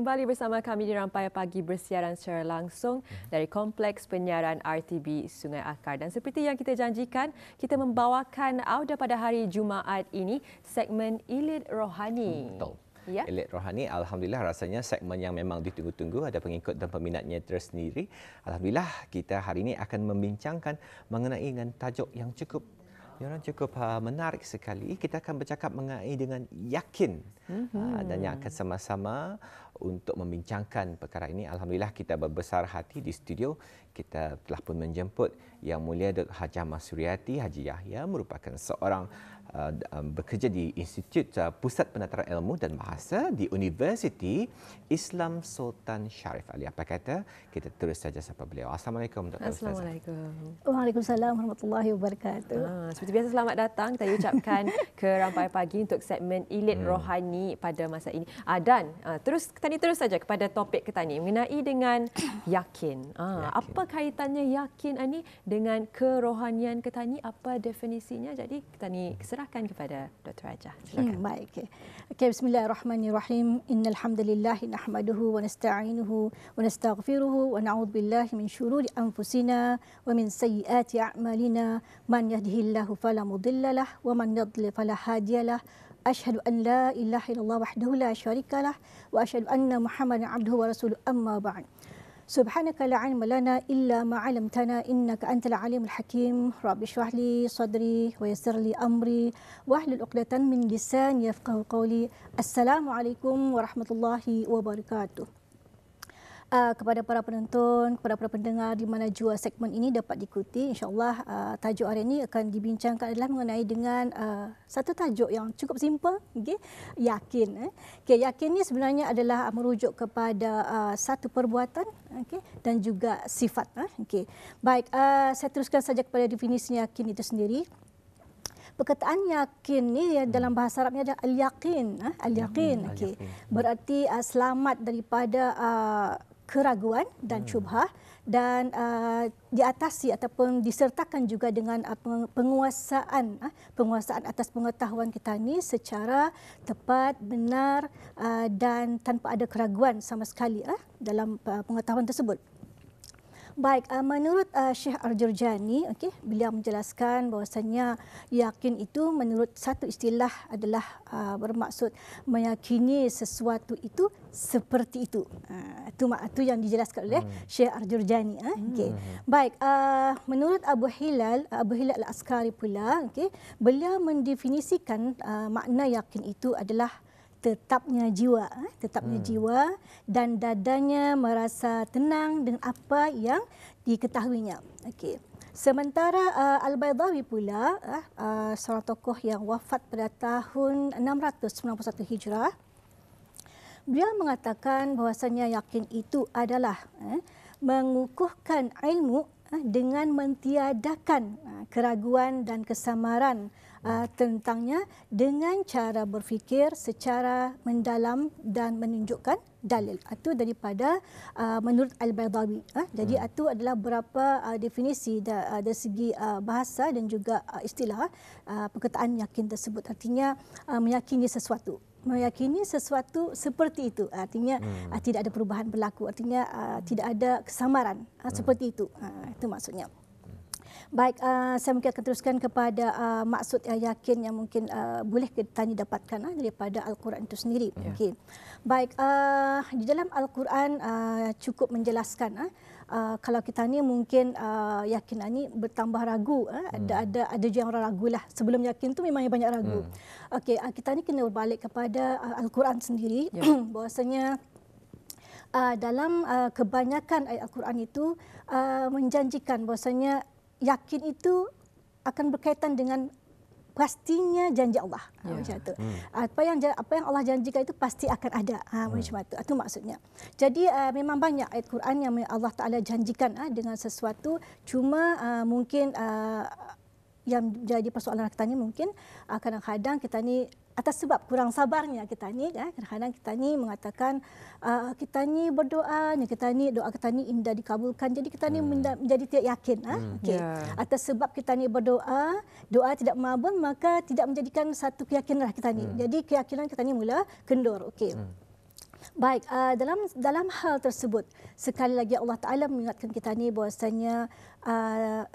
kembali bersama kami di Rampai Pagi bersiaran secara langsung dari Kompleks Penyiaran RTB Sungai Akar. Dan seperti yang kita janjikan, kita membawakan audio pada hari Jumaat ini segmen Ilid Rohani. Betul. Ya? Ilid Rohani, Alhamdulillah rasanya segmen yang memang ditunggu-tunggu, ada pengikut dan peminatnya tersendiri. Alhamdulillah kita hari ini akan membincangkan mengenai dengan tajuk yang cukup menarik sekali. Kita akan bercakap mengenai dengan yakin dan yang akan sama-sama untuk membincangkan perkara ini. Alhamdulillah kita berbesar hati di studio. Kita telah pun menjemput Yang Mulia Datuk Hajah Mahsuriati Haji Yahya, merupakan seorang bekerja di Institut Pusat Penataran Ilmu dan Bahasa di Universiti Islam Sultan Syarif Ali. Apa kata kita terus saja sapa beliau. Assalamualaikum Dr. Assalamualaikum. Waalaikumsalam warahmatullahi wabarakatuh. Seperti biasa, selamat datang. Saya ucapkan ke Rampai Pagi untuk segmen Ilid Rohani pada masa ini. Dan terus saja kepada topik kita ni mengenai dengan yakin. Apa kaitannya yakin ini dengan kerohanian kita ni? Apa definisinya? Jadi kita ni serahkan kepada Dr. Hajah. Silakan. Baik. Bismillahirrahmanirrahim. Innal hamdalillah nahmaduhu wa nasta'inuhu wa nastaghfiruhu wa na'udzu billahi min shururi anfusina wa min sayyiati a'malina. Man yahdihillahu fala mudilla lahu wa man yudlil fala hadiya lahu. Asyhadu an la ilaha illallah wahdahu la syarika lahu wa asyhadu anna Muhammadan abduhu wa rasuluhu, amma ba'd. Subhanaka la ilma lana illa ma 'allamtana innaka antal alimul hakim. Rabbi shrah li sadri wa yassir li amri wahlul 'uqdatan min lisani yafqahu qawli. Assalamualaikum warahmatullahi wabarakatuh. Kepada para penonton, kepada para pendengar di mana jua segmen ini dapat diikuti, insya-Allah tajuk hari ini akan dibincangkan adalah mengenai dengan satu tajuk yang cukup simple, okey, yakin. Okey, yakin ni sebenarnya adalah merujuk kepada satu perbuatan, okey, dan juga sifat. Okey. Baik, saya teruskan saja kepada definisi yakin itu sendiri. Perkataan yakin ni dalam bahasa Arabnya adalah al-yaqin. Al-yaqin, okey. Berarti selamat daripada keraguan dan syubhah, dan diatasi ataupun disertakan juga dengan penguasaan atas pengetahuan kita ni secara tepat, benar dan tanpa ada keraguan sama sekali dalam pengetahuan tersebut. Baik, menurut Syekh Al-Jurjani, okey, beliau menjelaskan bahawasanya yakin itu menurut satu istilah adalah bermaksud meyakini sesuatu itu seperti itu. Itu yang dijelaskan oleh Syekh Al-Jurjani. Okey. Baik, menurut Abu Hilal Al-Askari pula, okey, beliau mendefinisikan makna yakin itu adalah tetapnya jiwa dan dadanya merasa tenang dengan apa yang diketahuinya. Okey. Sementara Al-Baydawi pula seorang tokoh yang wafat pada tahun 691 Hijrah, beliau mengatakan bahawasanya yakin itu adalah mengukuhkan ilmu dengan mentiadakan keraguan dan kesamaran tentangnya dengan cara berfikir secara mendalam dan menunjukkan dalil. Itu daripada menurut Al-Baydawi. Jadi itu adalah beberapa definisi dari segi bahasa dan juga istilah perkataan yakin tersebut. Artinya meyakini sesuatu. Meyakini sesuatu seperti itu. Artinya tidak ada perubahan berlaku. Artinya tidak ada kesamaran. Seperti itu. Itu maksudnya. Baik, saya mungkin akan teruskan kepada maksud yakin yang mungkin boleh kita dapatkan daripada Al-Quran itu sendiri. Okay. Baik, di dalam Al-Quran cukup menjelaskan kalau kita ni mungkin yakin ni bertambah ragu. Ada yang orang ragulah. Sebelum yakin tu memang banyak ragu. Okey, kita ni kena berbalik kepada Al-Quran sendiri. Bahawasanya dalam kebanyakan ayat Al-Quran itu menjanjikan bahawasanya yakin itu akan berkaitan dengan pastinya janji Allah. Macam itu. Apa yang Allah janjikan itu pasti akan ada. Macam itu. Itu maksudnya. Jadi memang banyak ayat Quran yang Allah Taala janjikan dengan sesuatu, cuma mungkin yang jadi persoalan kita ni mungkin kadang-kadang kita ni atas sebab kurang sabarnya kita ni, kadang-kadang kita ni mengatakan kita ni berdoa, doa kita ni indah dikabulkan, jadi kita ni menjadi tidak yakin. Okay. Atas sebab kita ni berdoa, doa tidak mengabul, maka tidak menjadikan satu keyakinan kita ni. Jadi keyakinan kita ni mula kendur. Okay. Baik, dalam hal tersebut, sekali lagi Allah Ta'ala mengingatkan kita ni bahwasanya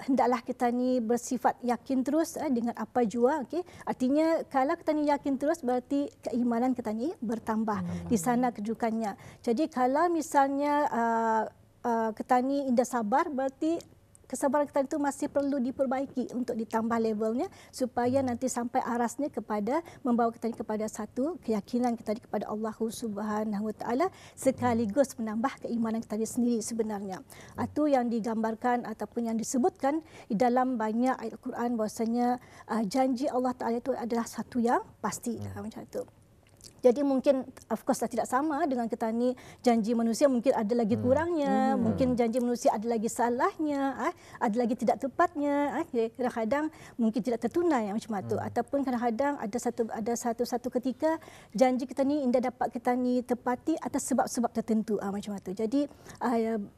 hendaklah kita ni bersifat yakin terus dengan apa jua. Okay? Artinya kalau kita ni yakin terus berarti keimanan kita ni bertambah di sana kedudukannya. Jadi kalau misalnya kita ni indah sabar, berarti kesabaran kita itu masih perlu diperbaiki untuk ditambah levelnya supaya nanti sampai arasnya kepada membawa kita kepada satu keyakinan kita kepada Allah Subhanahu Wa Taala sekaligus menambah keimanan kita sendiri sebenarnya. Itu yang digambarkan ataupun yang disebutkan di dalam banyak ayat Al-Quran bahwasanya janji Allah Taala itu adalah satu yang pasti macam itu. Jadi mungkin of course tidak sama dengan kita ni janji manusia mungkin ada lagi kurangnya, mungkin janji manusia ada lagi salahnya, ada lagi tidak tepatnya, kadang-kadang mungkin tidak tertunai macam itu ataupun kadang-kadang ada satu ketika janji kita ni tidak dapat kita ni tepati atas sebab-sebab tertentu macam itu. Jadi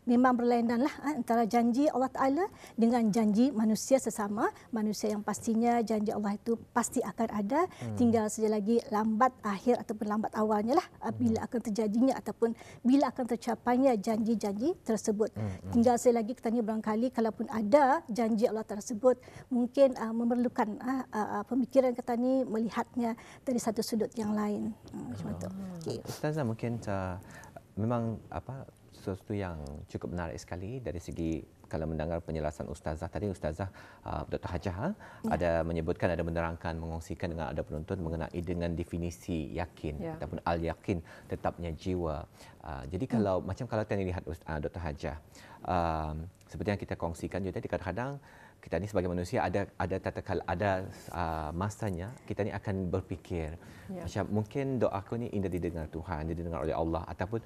memang berlainan lah antara janji Allah Taala dengan janji manusia sesama manusia yang pastinya janji Allah itu pasti akan ada, tinggal saja lagi lambat akhir ataupun lambat awalnya lah bila akan terjadinya ataupun bila akan tercapainya janji-janji tersebut. Tinggal sekali lagi kita ni barangkali kalaupun ada janji Allah tersebut mungkin memerlukan pemikiran kita ni melihatnya dari satu sudut yang lain. Macam itu. Okay. Ustazah, mungkin memang sesuatu yang cukup menarik sekali dari segi kalau mendengar penjelasan Ustazah tadi, Ustazah Dr. Hajah ada menyebutkan, ada menerangkan, mengongsikan dengan ada penonton mengenai dengan definisi yakin ataupun al-yakin, tetapnya jiwa. Jadi kalau macam kalau tadi lihat Dr. Hajah, seperti yang kita kongsikan juga tadi, kadang-kadang kita ni sebagai manusia ada masanya kita ni akan berfikir macam mungkin doa aku ni indah didengar Tuhan, didengar oleh Allah ataupun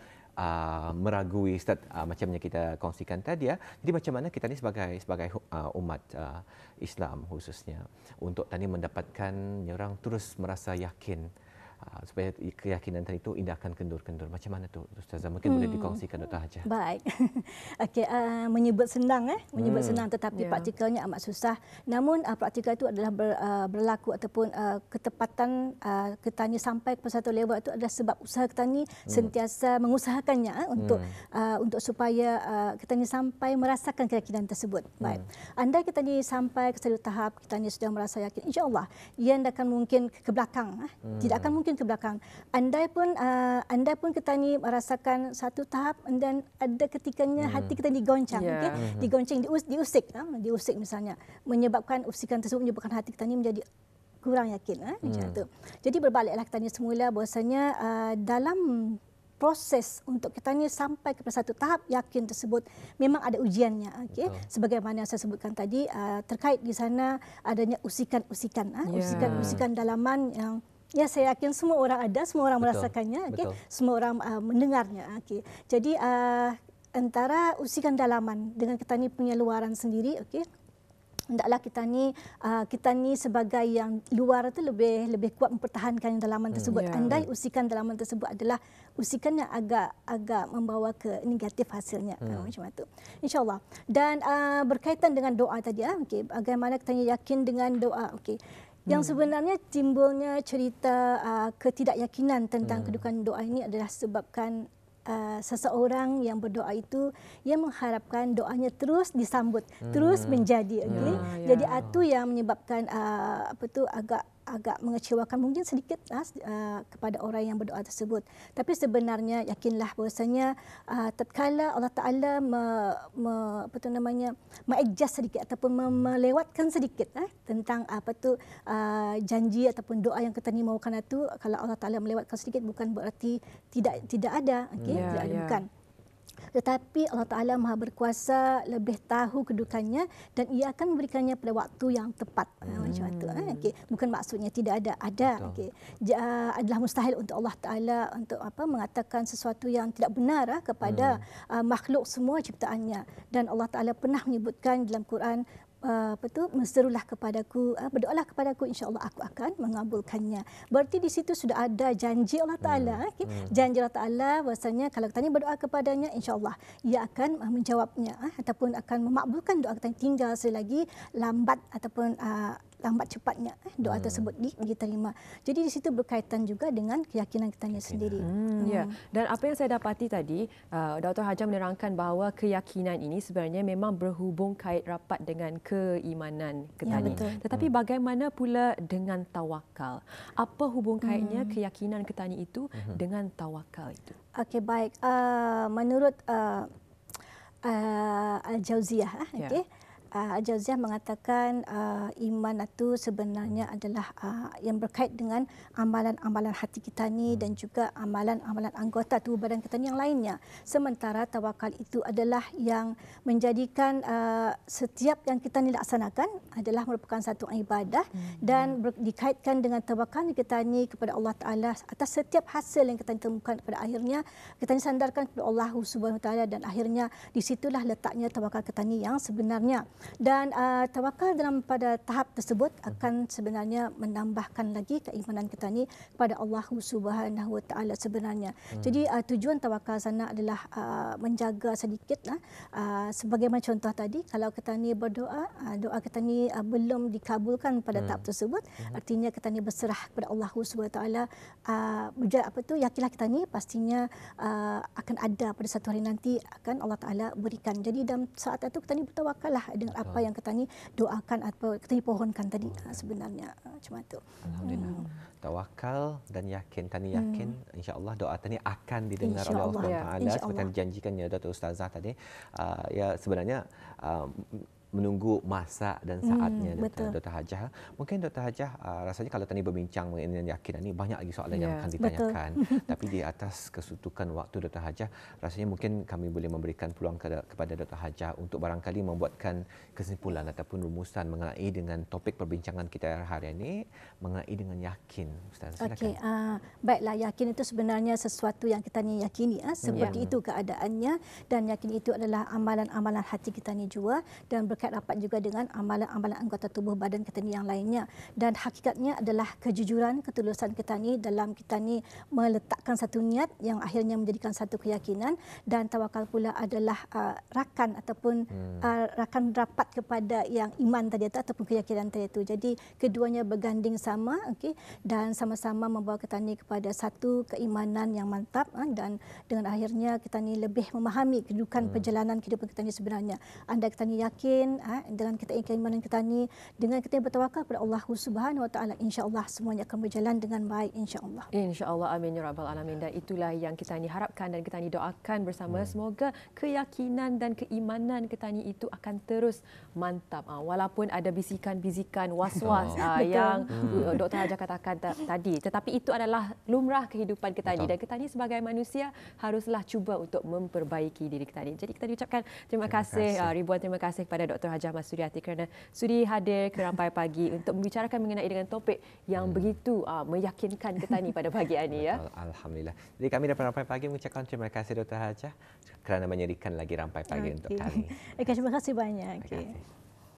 meragui macam yang kita kongsikan tadi Jadi macam mana kita ni sebagai umat Islam khususnya untuk tadi mendapatkan orang terus merasa yakin supaya keyakinan tadi itu tidak akan kendur-kendur. Macam mana tu Ustazah? Mungkin boleh dikongsikan Dr. Hajah. Baik. Okey, menyebut senang menyebut senang tetapi praktikalnya amat susah. Namun praktikal itu adalah berlaku ataupun ketepatan kita ni sampai ke satu level itu adalah sebab usaha kita ni sentiasa mengusahakannya untuk supaya kita ni sampai merasakan keyakinan tersebut. Baik. Andai kita ni sampai ke satu tahap kita ni sudah merasa yakin, insya-Allah ia akan mungkin ke belakang, tidak akan mungkin ke belakang. Andai pun kita ni merasakan satu tahap dan ada ketikanya hati kita digoncang, digoncang, diusik misalnya, menyebabkan usikan tersebut menyebabkan hati kita ni menjadi kurang yakin macam tu. Jadi berbaliklah kita ni semula bahwasanya dalam proses untuk kita ni sampai ke satu tahap yakin tersebut memang ada ujiannya, sebagaimana saya sebutkan tadi, terkait di sana adanya usikan-usikan dalaman yang saya yakin semua orang ada, semua orang merasakannya, semua orang mendengarnya. Jadi antara usikan dalaman dengan kita ni punya luaran sendiri, hendaklah kita ni sebagai yang luar itu lebih kuat mempertahankan dalaman tersebut. Andai usikan dalaman tersebut adalah usikan yang agak membawa ke negatif hasilnya, macam itu. InsyaAllah. Dan berkaitan dengan doa tadi, bagaimana kita yakin dengan doa, Yang sebenarnya timbulnya cerita ketidakyakinan tentang kedudukan doa ini adalah sebabkan seseorang yang berdoa itu ia mengharapkan doanya terus disambut, terus menjadi. Jadi itu yang menyebabkan agak mengecewakan mungkin sedikit kepada orang yang berdoa tersebut. Tapi sebenarnya yakinlah bahwasanya tatkala Allah Taala mengadjust sedikit ataupun melewatkan sedikit tentang janji ataupun doa yang kita ni mahukan itu, kalau Allah Taala melewatkan sedikit bukan berarti tidak ada, bukan. Tetapi Allah Ta'ala Maha Berkuasa, lebih tahu kedudukannya dan ia akan memberikannya pada waktu yang tepat. Macam itu. Bukan maksudnya tidak ada. Adalah mustahil untuk Allah Ta'ala untuk mengatakan sesuatu yang tidak benar kepada makhluk semua ciptaannya. Dan Allah Ta'ala pernah menyebutkan dalam Quran, menserulah kepadaku, berdoalah kepadaku, insya-Allah aku akan mengabulkannya. Berarti di situ sudah ada janji Allah Taala, janji Allah Taala bahwasanya kalau kita ni berdoa kepadanya, insya-Allah ia akan menjawabnya ataupun akan memakbulkan doa kita. Tinggal selagi lambat ataupun lambat cepatnya doa tersebut diterima. Jadi di situ berkaitan juga dengan keyakinan kita sendiri. Ya. Dan apa yang saya dapati tadi, Dr. Hajah menerangkan bahawa keyakinan ini sebenarnya memang berhubung kait rapat dengan keimanan kita ni. Tetapi bagaimana pula dengan tawakal? Apa hubung kaitnya keyakinan kita ni itu dengan tawakal itu? Okey, baik. Menurut Al-Jauziyah, okey. Al-Jauziyah mengatakan iman itu sebenarnya adalah yang berkait dengan amalan-amalan hati kita ni dan juga amalan-amalan anggota tubuh badan kita ni yang lainnya. Sementara tawakal itu adalah yang menjadikan setiap yang kita ni laksanakan adalah merupakan satu ibadah dan dikaitkan dengan tawakal kita ni kepada Allah Taala atas setiap hasil yang kita temukan pada akhirnya kita ni sandarkan kepada Allah Subhanahu Wa Taala dan akhirnya di situlah letaknya tawakal kita ni yang sebenarnya. Dan tawakal dalam pada tahap tersebut akan sebenarnya menambahkan lagi keimanan kita ni kepada Allah Subhanahu Wa Taala sebenarnya. Jadi tujuan tawakal sana adalah menjaga sedikit sebagaimana contoh tadi, kalau kita ni berdoa, doa kita ni belum dikabulkan pada tahap tersebut, artinya kita ni berserah kepada Allah Subhanahu Wa Taala. Yakinlah kita ni pastinya akan ada pada satu hari nanti akan Allah Taala berikan. Jadi dalam saat itu kita ni bertawakallah dengan apa yang kita ni doakan atau kita ni pohonkan tadi sebenarnya macam itu. Alhamdulillah. Tawakal dan yakin. Tani yakin insya-Allah doa tani akan didengar oleh Allah Subhanahu Wa Taala seperti yang dijanjikannya Datuk Ustazah tadi. Ya sebenarnya menunggu masa dan saatnya Dr. Hajah. Mungkin Dr. Hajah rasanya kalau tadi berbincang mengenai yakinan ini banyak lagi soalan yang akan ditanyakan. Tapi di atas kesutukan waktu Dr. Hajah, rasanya mungkin kami boleh memberikan peluang kepada Dr. Hajah untuk barangkali membuatkan kesimpulan ataupun rumusan mengenai dengan topik perbincangan kita hari ini mengenai dengan yakin. Ustaz, silakan. Okey, baiklah, yakin itu sebenarnya sesuatu yang kita ni yakini seperti itu keadaannya, dan yakin itu adalah amalan-amalan hati kita ni juga dan berkait rapat juga dengan amalan-amalan anggota tubuh badan kita ni yang lainnya. Dan hakikatnya adalah kejujuran, ketulusan kita ni dalam kita ni meletakkan satu niat yang akhirnya menjadikan satu keyakinan, dan tawakal pula adalah rakan ataupun rakan rapat kepada yang iman tadi ataupun keyakinan tadi itu. Jadi keduanya berganding sama, okey, dan sama-sama membawa kita ni kepada satu keimanan yang mantap, dan dengan akhirnya kita ni lebih memahami kedudukan perjalanan kehidupan kita ni sebenarnya. Anda kita ni yakin dengan kita keimanan kita ni, dengan kita bertawakal kepada Allah Subhanahu Wa Taala, insya-Allah semuanya akan berjalan dengan baik, insya-Allah. Insya-Allah, amin ya rabbal alamin. Dan itulah yang kita ni harapkan dan kita ni doakan bersama, semoga keyakinan dan keimanan kita ni itu akan terus mantap. Walaupun ada bisikan-bisikan was-was yang Dr. Hajah katakan tadi, tetapi itu adalah lumrah kehidupan kita ni, dan kita ni sebagai manusia haruslah cuba untuk memperbaiki diri kita ni. Jadi kita diucapkan terima kasih ribuan terima kasih kepada Dr. Hajah Mas Suryati kerana sudi hadir ke Rampai Pagi untuk membicarakan mengenai dengan topik yang begitu meyakinkan kita ni pada pagi ini ya. Alhamdulillah. Jadi kami daripada Rampai Pagi mengucapkan terima kasih Dr. Hajah kerana menyediakan lagi Rampai Pagi untuk kami. Terima kasih banyak.